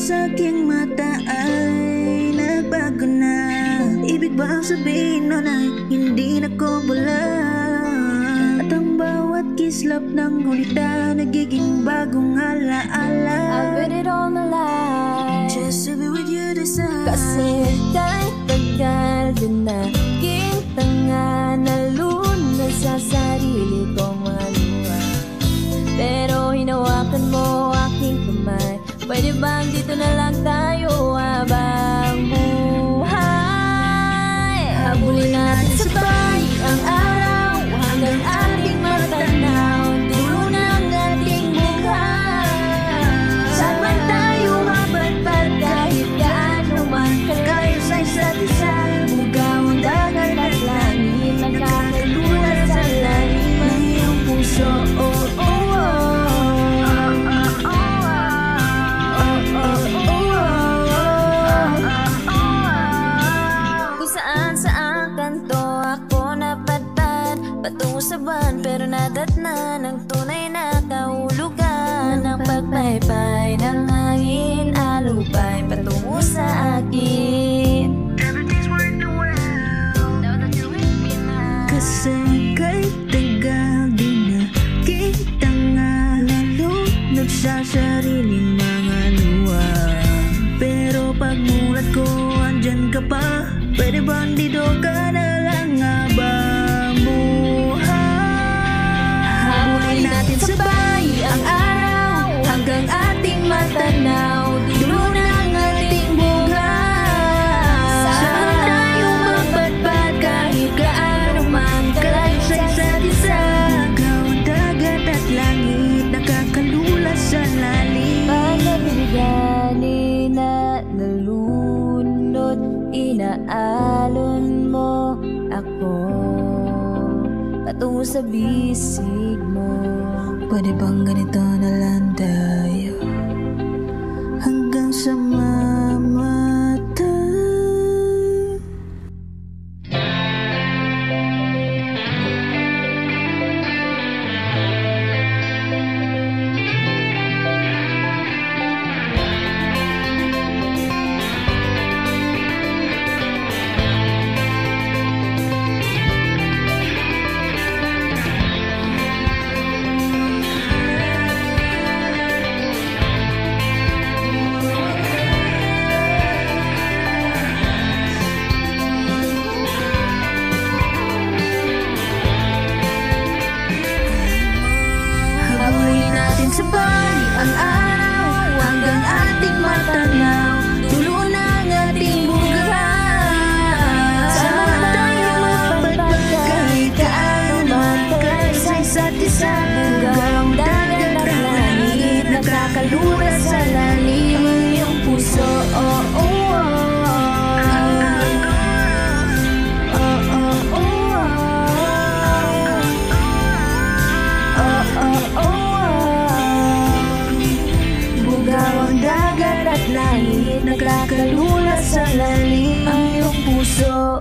sa aking mata ay nagbago na. Ibig bang sabihin nun ay hindi na ko bula? At ang bawat kislap ng hulita nagiging bagong alaala. I've waited all my life just to be with you this time. Kasi kahit tagal din na kita nga nalunod sa sarili kong mga luha. Pero hinawakan mo aking kamay. Pwede bang dito na lang tayo habang buhay? Habulin natin sabay ang araw hanggang ating matanaw. Dulo ng ating buhay. Saan man tayo mapadpad kahit gaano man kalayo sa isa't isa. Bugaw ang dagat at langit, nagkakalulas sa lalim ng iyong puso. Patungo sa buwan pero nadatna ng tunay na kahulugan. Ang pagpaypay ng hangin, alupay patungo sa akin. Everything's working well. Know that you're with me now. Kasi kahit tagal di na kita nga nalunod sa sariling mga luha. Pero pagmulat ko andyan ka pa. Pwede bang dito ka na lang habang buhay? Natin sabay ang araw hanggang ating matanaw. Dulo ng ating buhay. Saan tayo mapadpad kahit gaano man kalayo sa isa't isa. Ikaw ang dagat at langit, nakakalulas sa lalim. Pagkabigani na nalunod, inaalon mo ako patungo sa bisig mo. Pwede bang ganito na lang tayo hanggang sa mamatay? Sabay ang araw hanggang ating matanaw. Dulo ng ating buhay. Saan tayo mapadpad kahit gaano man kalayo sa isa't isa. Bugaw ang dagat at langit, nakakalulas sa lalim ng iyong puso. Langit, nagkakalulas sa lalim ang iyong puso.